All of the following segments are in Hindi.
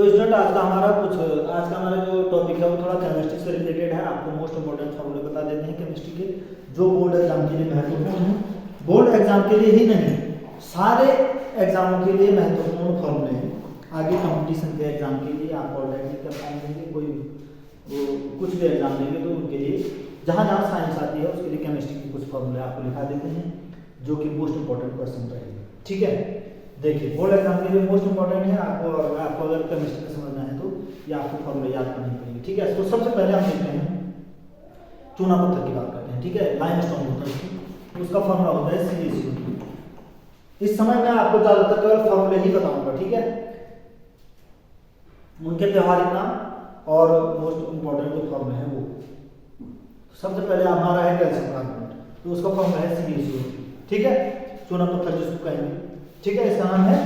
तो स्टूडेंट आज का हमारा जो टॉपिक है वो थोड़ा केमिस्ट्री से रिलेटेड है। आपको मोस्ट इंपोर्टेंट फॉर्मूले बता देते हैं केमिस्ट्री के, जो बोर्ड एग्जाम के लिए महत्वपूर्ण है। बोर्ड एग्जाम के लिए ही नहीं, सारे एग्जामों के लिए महत्वपूर्ण फॉर्मूले हैं। आगे कंपटीशन के एग्जाम के लिए आप ऑलरेडी कर पाएंगे, कोई कुछ भी एग्जाम देंगे तो उनके लिए जहाँ जहाँ साइंस आती है उसके लिए केमिस्ट्री के कुछ फॉर्मूले आपको लिखा देते हैं, जो कि मोस्ट इंपॉर्टेंट क्वेश्चन रहेगा। ठीक है, देखिए बोर्ड एग्जाम के लिए मोस्ट इंपॉर्टेंट है। आपको अगर केमिस्ट्री में समझना है तो ये आपको फॉर्मूले याद करने पड़ेंगे। ठीक है, तो सबसे पहले हम देखते हैं चूना पत्थर की बात करते हैं। ठीक है, लाइमस्टोन होता है, उसका फॉर्मूला होता है CaCO2। इस समय मैं आपको ज्यादातर केवल फॉर्मूले ही बताऊंगा। ठीक है, उनके व्यवहारिक नाम और मोस्ट इंपॉर्टेंट जो फॉर्मूले हैं वो। सबसे पहले हमारा है कैल्शियम कार्बोनेट, तो उसका फॉर्मूला है CaCO2। ठीक है, चूना पत्थर जिसको कहेंगे। ठीक है, इसका नाम है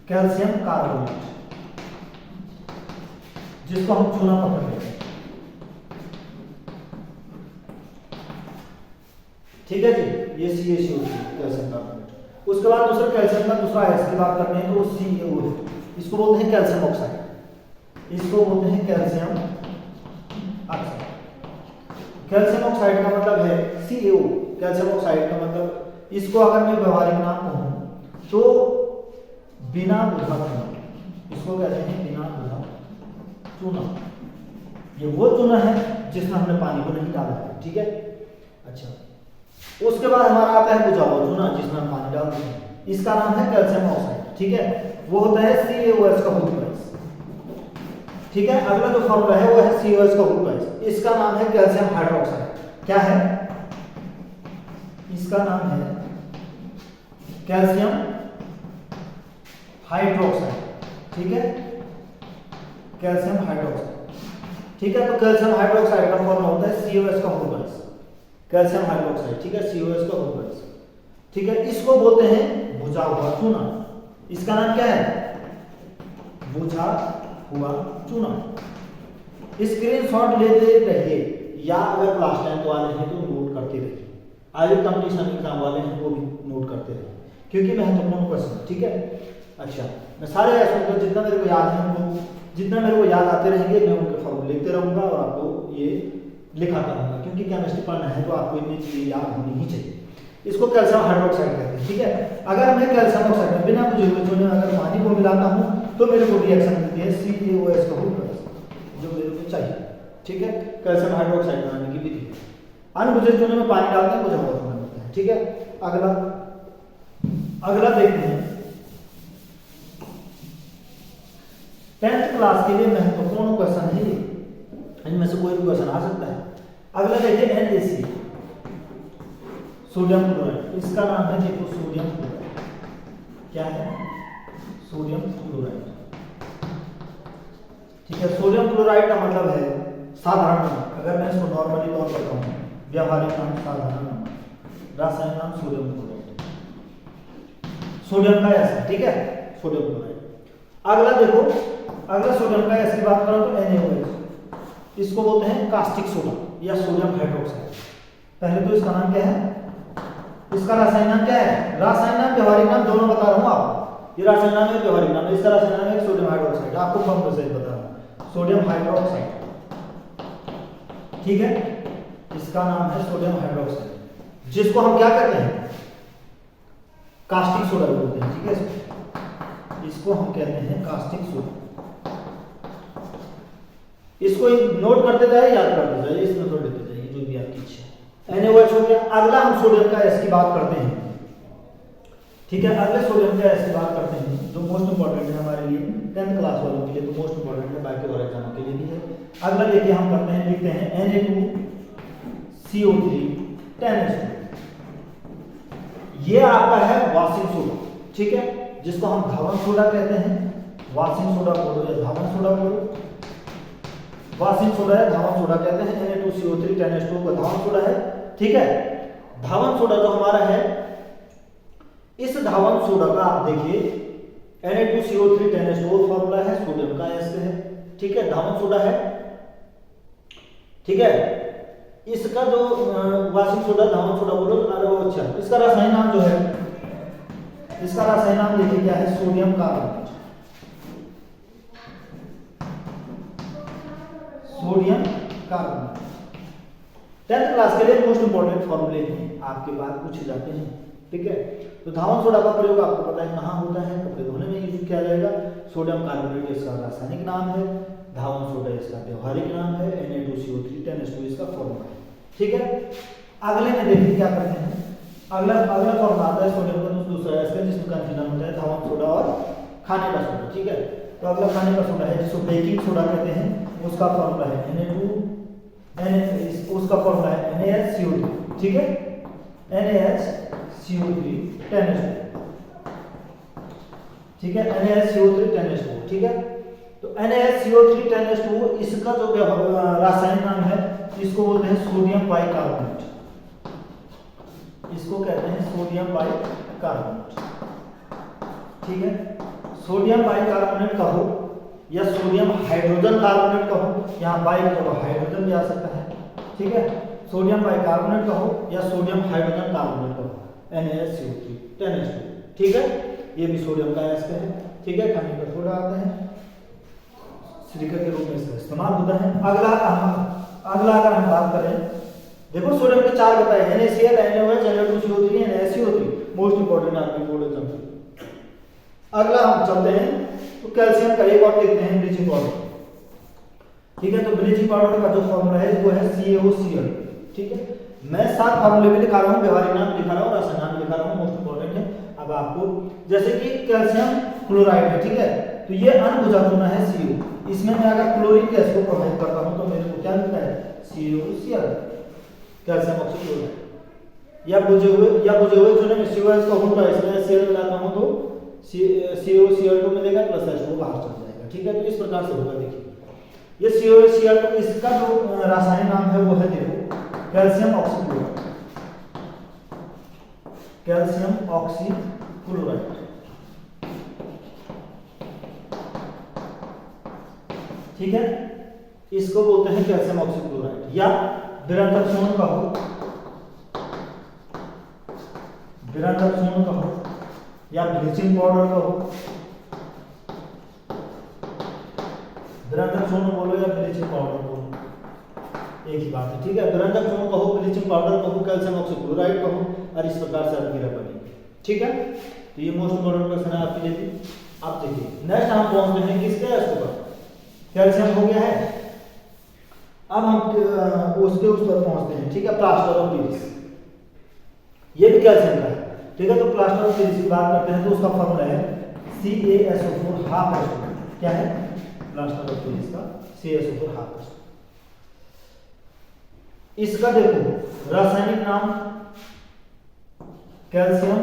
कैल्शियम कार्बोनेट, जिसको हम चूना पत्थर कहते हैं। ठीक है जी, ये CaCO2 कैल्शियम कार्बोनेट। उसके बाद दूसरा कैल्शियम का दूसरा है, इसकी बात करते हैं तो CaO है। इसको बोलते हैं कैल्शियम ऑक्साइड, इसको बोलते हैं कैल्शियम ऑक्साइड। कैल्शियम ऑक्साइड का मतलब है CaO। कैल्शियम ऑक्साइड का मतलब, इसको अगर मैं व्यवहारिक नाम कहूं तो बिना बुझा चूना, इसको कहते हैं बिना बुझा चूना। ये वो चूना है जिसमें हमने पानी को नहीं डाला है। ठीक है, अच्छा, उसके बाद हमारा आता है बुझा हुआ चूना जिसमें हम पानी डालते हैं, इसका नाम है कैल्शियम ऑक्साइड। ठीक है, वो होता है CaOH का होल ट्वाइस। ठीक है, अगला जो फॉर्मूला है वो है CaOH का होल ट्वाइस। इसका नाम है कैल्शियम हाइड्रोक्साइड। क्या है इसका नाम? है कैल्शियम हाइड्रोक्साइड। ठीक है, कैल्शियम हाइड्रोक्साइड। ठीक है, तो कैल्शियम हाइड्रोक्साइड का फॉर्मूला होता है CaOH का होल ट्वाइस, कैल्शियम हाइड्रोक्साइड। ठीक है, CaOH का होल ट्वाइस। ठीक है, इसको बोलते हैं बुझा हुआ चूना। इसका नाम क्या है? बुझा हुआ चूना। स्क्रीनशॉट लेते रहिए, या अगर क्लास 10 वाले हैं तो नोट करते रहिए, आगे कंपटीशन एग्जाम वाले हैं वो भी नोट करते रहिए, क्योंकि महत्वपूर्ण क्वेश्चन है। ठीक है, अच्छा, मैं सारे ऐसे को जितना मेरे को याद है वो, जितना मेरे को याद आते रहेंगे मैं उनके फॉर्मूले लिखते रहूंगा और आपको ये लिखाता रहूंगा, क्योंकि केमिस्ट्री पढ़ना है तो आपको इतनी चीजें याद होनी ही चाहिए। इसको कैल्शियम हाइड्रोक्साइड कहते हैं। ठीक है, अगर मैं कैल्शियम ऑक्साइड में बिना बुझे हुए चूने अगर पानी को मिलाता हूं तो मेरे को रिएक्शन मिलती है CaOH का होल ट्वाइस, जो मेरे को चाहिए। ठीक है, कैल्शियम हाइड्रोक्साइड बनाने की विधि। अनबुझे चूने में पानी डालते हैं, बुझा हुआ चूना बनता है। ठीक है, अगला देखते हैं 10th क्लास के लिए महत्वपूर्ण क्वेश्चन है, इनमें से कोई भी क्वेश्चन आ सकता है। अगला देखिए NaC, सोडियम क्लोराइड। इसका नाम है देखो सोडियम क्लोराइड। क्या है? Sodium chloride. ठीक है, सोडियम क्लोराइड का मतलब है साधारण नमक। अगर मैं इसको नॉर्मली तौर पर कहूं, व्यावहारिक नाम साधारण नमक, रासायनिक नाम सोडियम क्लोराइड, सोडियम का एसिड। ठीक है, सोडियम क्लोराइड। अगला देखो, अगला सोडियम का एसिड की बात करो तो NaOH, इसको बोलते हैं कास्टिक सोडा या सोडियम हाइड्रोक्साइड। पहले तो इसका नाम क्या है? इसका रासायनिक नाम क्या है? रासायनिक नाम व्यवहारिक नाम दोनों बता रहा हूं आपको। ये रासायनिक नाम है, व्यवहारिक नाम है। इसका रासायनिक नाम है सोडियम हाइड्रोक्साइड। आपको फॉर्मूला से बता रहा हूं, सोडियम हाइड्रोक्साइड। ठीक है, इसका नाम है सोडियम हाइड्रोक्साइड, जिसको हम क्या कहते हैं? कास्टिक सोडा बोलते हैं। ठीक है, इसको हम कहते हैं कास्टिक सोडा। इसको नोट करते जाइए, याद करते जाइए, इसमें थोड़ा लेते जाइए, जो भी आपकी इच्छा है। NaOH हो गया। अगला हम सोडियम का एस की बात करते हैं। ठीक है, अगले सोडियम का एस की बात करते हैं, जो मोस्ट इंपॉर्टेंट है हमारे लिए 10th क्लास वालों के लिए, तो मोस्ट इंपॉर्टेंट है, बाकी और एग्जामों के लिए भी है। अगला देखिए हम करते हैं, लिखते हैं Na2CO3 10H2। ये आपका है वाशिंग सोडा। ठीक है, जिसको हम धावन सोडा कहते हैं। वाशिंग सोडा बोलो या धावन सोडा बोलो, वाशिंग सोडा है, धावन सोडा कहते हैं। Na2CO3 10H2 का धावन सोडा है। ठीक है, धावन सोडा जो हमारा है, इस धावन सोडा का आप देखिए Na2CO3 10H2 फॉर्मूला है, सोडियम का एस है। ठीक है, धावन सोडा है। ठीक है, इसका जो वाशिंग सोडा धावन सोडा बोलो, अच्छा, इसका रासायनिक नाम जो है इसका रासायनिक नाम देखिए क्या है, sodium carbonate. Sodium carbonate 10th class के लिए मोस्ट इंपोर्टेंट फॉर्मूले हैं, आपके बाद पूछे जाते हैं, ठीक है। तो धावन सोडा का प्रयोग आपको पता है कहाँ होता है, कपड़े धोने में यूज किया जाएगा। सोडियम कार्बोनेट इसका रासायनिक नाम है, धावन सोडा इसका व्यवहारिक नाम है, Na2CO3 10H2 इसका फॉर्मूला है, ठीक है। अगले में देखिए क्या करते हैं, अगला फॉर्मूला आता है सोडियम का दूसरा है इसका, जिसमें कंफ्यूजन होता है धावन सोडा और खाने का सोडा, ठीक है। तो अगला खाने का सोडा है जिसको बेकिंग सोडा कहते हैं, उसका फॉर्मूला है उसका फॉर्मूला है NaCO3, ठीक है, NaCO3 10H2, ठीक है, NaCO3 10H2, ठीक है। तो NaCO3 10H2 इसका जो रासायनिक नाम है इसको बोलते हैं सोडियम बाइकार्बोनेट, इसको कहते हैं सोडियम बाइकार्बोनेट, ठीक है। सोडियम बाइकार्बोनेट कहो या सोडियम हाइड्रोजन कार्बोनेट कहो, यहाँ बाई की जगह हाइड्रोजन भी आ सकता है, ठीक है। सोडियम बाइकार्बोनेट कहो या सोडियम हाइड्रोजन कार्बोनेट कहो, NaCO3 10H2, ठीक है। ये भी सोडियम का एस्टर है, ठीक है। खाने का सोडा आता है, सिलिका के रूप में इसका इस्तेमाल होता है। अगला अगर हम बात करें, देखो सोडियम के चार बताए, NaCl, NaOH, Na2CO3, NaCO3, most important आपके बोर्ड एग्जाम में। अगला हम चलते हैं तो कैल्शियम का एक और देखते हैं, ब्लीचिंग पाउडर, ठीक है। तो ब्लीचिंग पाउडर का जो फॉर्मूला है वो है CaOCl, ठीक है। मैं 7 फॉर्मूले भी लिखा रहा हूँ, व्यवहारिक नाम लिखा रहा हूँ, रासायनिक नाम लिखा रहा हूँ, मोस्ट इंपोर्टेंट है। अब आपको जैसे कि कैल्शियम क्लोराइड है, ठीक है, तो ये अनबुझाऊना है CO, इसमें मैं अगर क्लोरीन गैस को प्रोवाइड करता हूँ तो मेरे को क्या मिलता है, CaOCl, कैल्शियम ऑक्सीक्लोराइड। या बुझे हुए जो मैं COH का हूँ तो इसमें Cl मिलाता हूँ तो CaCl2 मिलेगा प्लस H2 बाहर चल जाएगा, ठीक है। तो इस प्रकार से होगा। देखिए ये CaCl2 इसका जो रासायनिक नाम है वो है, देखो, कैल्शियम ऑक्सीक्लोराइड, कैल्शियम ऑक्सीक्लोराइड, ठीक है। इसको बोलते हैं कैल्शियम ऑक्सीक्लोराइड, या विरंधक कहो या ब्लीचिंग पाउडर कहो, विरंधक सोन बोलो या ब्लीचिंग पाउडर बोलो, एक ही बात है, ठीक है। विरंधक सोन कहो, ब्लीचिंग पाउडर कहो, कैल्शियम ऑक्सीक्लोराइड कहो, और इस प्रकार से अभिक्रिया बनेगी, ठीक है। तो ये मोस्ट इंपोर्टेंट क्वेश्चन है आपके लिए। आप देखिए नेक्स्ट हम पहुंचते हैं किसके पर, कैल्शियम हो गया है। अब हम उसके उस पर पहुंचते हैं, ठीक है, प्लास्टर ऑफ पेरिस, ये भी कैल्शियम का है, ठीक है। तो प्लास्टर ऑफ पेरिस की बात करते हैं तो उसका फॉर्मूला है CaSO4 हाफ H2, क्या है, प्लास्टर ऑफ पेरिस का CaSO4 हाफ H2। इसका देखो रासायनिक नाम कैल्शियम,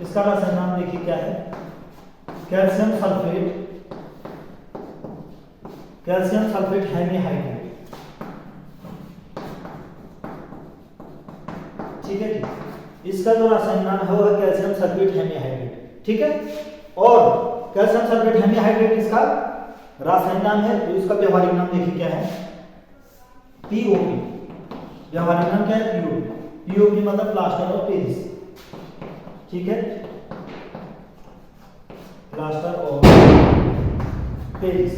इसका रासायनिक नाम देखिए क्या है, calcium sulphate, calcium sulphate hemihydrate, ठीक है जी। इसका जो रासायनिक नाम है वो है कैल्शियम सल्फेट हेमीहाइड्रेट, ठीक है। और कैल्शियम सल्फेट हेमीहाइड्रेट इसका रासायनिक नाम है, तो इसका व्यवहारिक नाम देखिए क्या है, POP, व्यवहारिक नाम क्या है, POP मतलब प्लास्टर ऑफ पेरिस, ठीक है, प्लास्टर ऑफ पेरिस,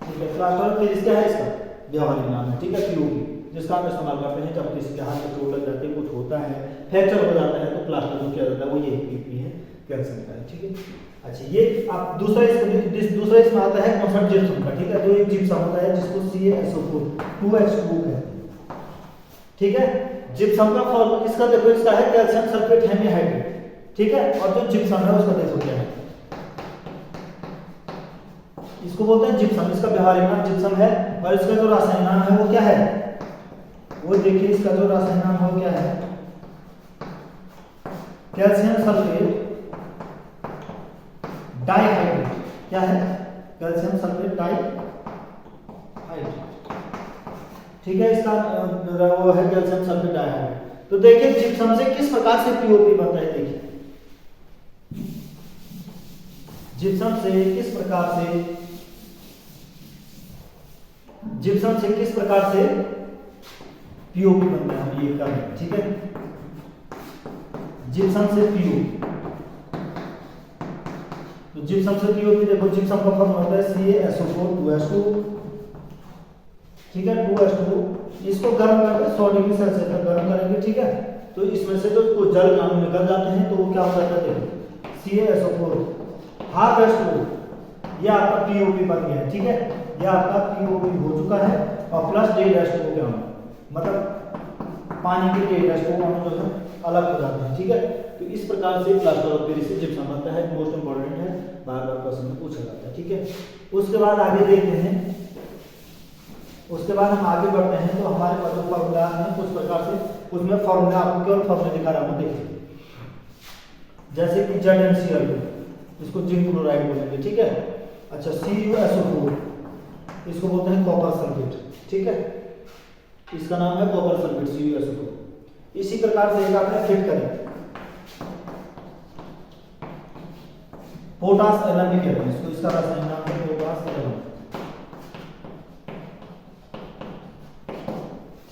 ठीक है। प्लास्टर ऑफ पेरिस क्या है, इसका व्यवहारिक नाम है, ठीक है, POP, जिसका हम इस्तेमाल करते हैं जब किसी के हाथ में चोट लग जाती है, कुछ होता है, फ्रैक्चर हो जाता है, तो प्लास्टर जो किया जाता है वो ये POP है, कैल्शियम का है, ठीक है। अच्छा, ये आप दूसरा इसमें आता है कॉन्सेप्ट जिप्सम का, ठीक है। तो एक जिप्सम होता है जिसको CaSO4 2H2 कहते हैं, ठीक है। जिप्सम का फॉर्मूला इसका देखो, इसका है कैल्शियम सल्फेट हेमीहाइड्रेट, ठीक है। और जो जिप्सम है उसका देखो क्या है, इसको बोलते हैं जिप्सम, इसका व्यवहारिक नाम जिप्सम है। और इसका जो रासायनिक नाम है वो क्या है, वो देखिए, इसका जो रासायनिक नाम है वो क्या है, कैल्शियम सल्फेट डाइहाइड्रेट, क्या है, कैल्शियम सल्फेट डाइहाइड्रेट, ठीक है। इसका वो है कैल्शियम सल्फेट डाइहाइड्रेट। तो देखिए जिप्सम से किस प्रकार से POP बनता है, देखिए जिप्सम से किस प्रकार से POP बनता है, हम ये कर, ठीक है। जिप्सम से पीओ। तो जिप्सम से पीओपी देखो, जिप्सम का फॉर्मूला होता है CaSO4 2H2, ठीक है 2H2। इसको गर्म करके 100 डिग्री सेल्सियस तक गर्म करेंगे, ठीक है। तो इसमें से जो कुछ जल अणु निकल जाते हैं तो वो क्या हो जाता है, देखो CaSO4 हाफ H2, ये आपका पीओपी बन गया है, ठीक है। ये आपका पीओपी हो चुका है और प्लस H2O के अणु, मतलब पानी के H2O अणु जो है अलग हो जाते हैं, ठीक है। तो इस प्रकार से प्लास्टर ऑफ पेरिस से जिप्सम बनता है, मोस्ट इंपॉर्टेंट है, बार बार क्वेश्चन में पूछा जाता है, ठीक है। उसके बाद आगे देखते हैं, उसके बाद हम आगे बढ़ते हैं। तो हमारे पास जो फॉर्मूला है कुछ प्रकार से, उसमें फॉर्मूला आपको केवल फॉर्मूला दिखा रहा हूँ, देखिए जैसे कि ZnCl, इसको जिंक क्लोराइड बोलेंगे, ठीक है। अच्छा CuSO4, इसको बोलते हैं कॉपर सल्फेट, ठीक है। इसका नाम है कॉपर सल्फेट CuSO4। इसी प्रकार से एक आपने फिट करें, पोटास एलम भी कहते हैं इसको, इसका रासायनिक नाम है पोटास एलम,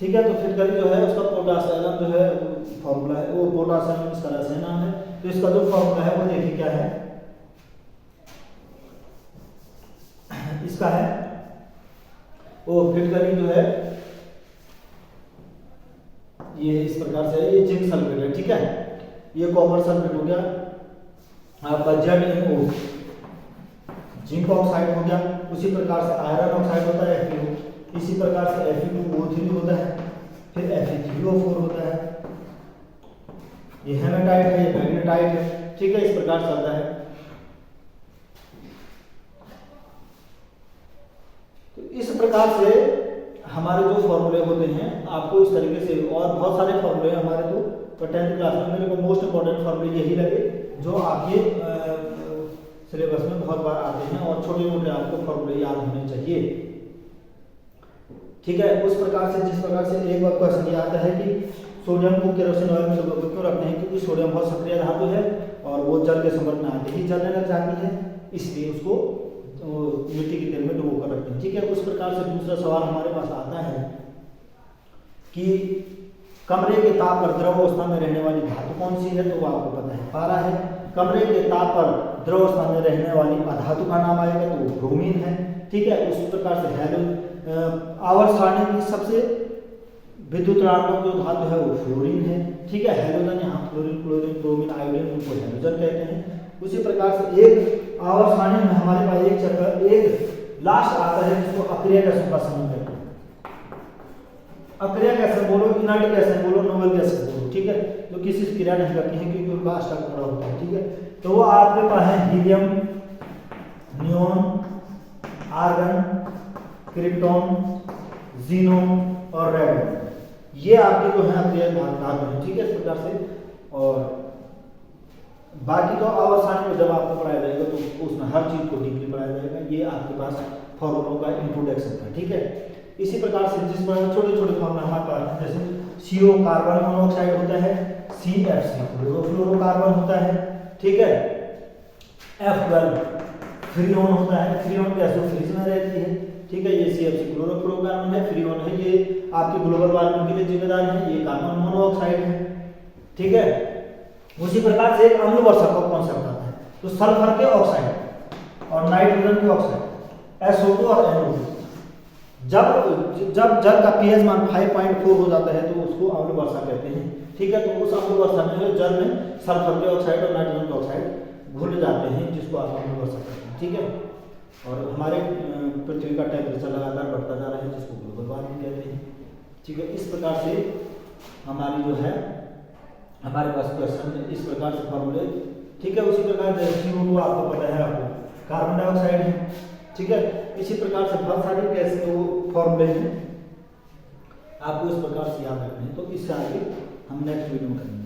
ठीक है। तो फिट करी जो है उसका पोटास एलम जो है फॉर्मूला है, वो पोटास एलम इसका रासायनिक नाम है। तो इसका जो फॉर्मूला है वो देखिए क्या है, इसका है वो फिट करी जो है ये इस प्रकार से, ये जिंक सल्फेट है, ठीक है। ये कॉपर सल्फेट हो गया आपका ZnO, जिंक ऑक्साइड हो गया। उसी प्रकार से आयरन ऑक्साइड होता है FeO, इसी प्रकार से Fe2O3 होता है, फिर Fe3O4 होता है, ये हेमेटाइट है, ये मैग्नेटाइट है, ठीक है। इस प्रकार चलता है। तो इस प्रकार से हमारे जो फॉर्मूले होते हैं आपको इस तरीके से, और बहुत सारे फॉर्मूले हमारे तो 10th क्लास में मेरे को मोस्ट इंपॉर्टेंट फॉर्मूले यही लगे जो आपके सिलेबस में बहुत बार आते हैं, और छोटे मोटे आपको फॉर्मूले याद होने चाहिए, ठीक है। उस प्रकार से, जिस प्रकार से एक बार क्वेश्चन ये आता है कि सोडियम को केरोसिन ऑयल में क्यों रखते हैं, क्योंकि सोडियम बहुत सक्रिय धातु है और वो जल के संपर्क में आते ही जलने लग जाती है, इसलिए उसको मिट्टी के तेल में डुबो कर रखते हैं, ठीक है। उस प्रकार से दूसरा सवाल हमारे पास आता है कि कमरे के ताप पर द्रव अवस्था में रहने वाली धातु कौन सी है, तो वो आपको पता है पारा है। कमरे के ताप पर द्रव अवस्था में रहने वाली अधातु का नाम आएगा तो वो ब्रोमीन है, ठीक है। उसी प्रकार से आवर्त सारणी की सबसे विद्युत ऋणात्मक जो धातु है वो फ्लोरीन है, ठीक है। हैलोजन, यहाँ फ्लोरीन, क्लोरीन, ब्रोमीन, आयोडीन, उनको हैलोजन कहते हैं। उसी प्रकार से एक आवर्त सारणी में हमारे पास एक चक्कर, एक लास्ट आता है जिसको अक्रिय गैसों का समूह कहते हैं। अक्रिय गैसें बोलो, इनर्ट गैसें बोलो, नोबल गैसें बोलो, ठीक है। तो किसी से क्रिया नहीं करती हैं क्योंकि उनका स्ट्रक्चर बड़ा होता है, ठीक है। तो वो आपके पास है helium, neon, argon, krypton, xenon और रेडन, ये आपके जो है अक्रिय धातु हैं, ठीक है। इस प्रकार से, और बाकी तो आवर्त सारणी में जब आपको पढ़ाया जाएगा तो उसमें हर चीज को डीपली पढ़ाया जाएगा, ये आपके पास फॉर्मूलों का इंट्रोडक्शन था, ठीक है। इसी प्रकार से जिस पर छोटे छोटे फॉर्मूले हमारे पास हैं, जैसे CO कार्बन मोनोऑक्साइड होता है, CFC क्लोरोफ्लोरोकार्बन होता है, ठीक है। F12 फ्रीऑन होता है, फ्रीऑन गैस जो फ्रीज में रहती है, ठीक है। ये CFC क्लोरोफ्लोरोकार्बन है, फ्रीऑन है, ये आपके ग्लोबल वार्मिंग के लिए जिम्मेदार है, ये कार्बन मोनोऑक्साइड है, ठीक है। उसी प्रकार से एक अम्ल वर्षक का कॉन्सेप्ट आता है, तो सल्फर के ऑक्साइड और नाइट्रोजन के ऑक्साइड SO2 और NO2, जब जल का pH मान 5.4 हो जाता है तो उसको अम्ल वर्षा कहते हैं, ठीक है। तो उस अम्ल वर्षा में जल में सल्फर के ऑक्साइड और नाइट्रोजन के ऑक्साइड घुल जाते हैं, जिसको आप अम्ल वर्षा कहते हैं, ठीक है। और हमारे पृथ्वी का टेम्परेचर लगातार बढ़ता जा रहा है, जिसको ग्लोबल वार्मिंग कहते हैं, ठीक है। इस प्रकार से हमारी जो है हमारे पास क्वेश्चन इस प्रकार से फॉर्मूले, ठीक है। उसी प्रकार CO2 आपको पता है, आपको कार्बन डाइऑक्साइड है, ठीक है। इसी प्रकार से बहुत सारे कैसे वो फॉर्मूले हैं, आपको इस प्रकार से याद रखने हैं। तो इससे आगे हम नेक्स्ट वीडियो में करेंगे।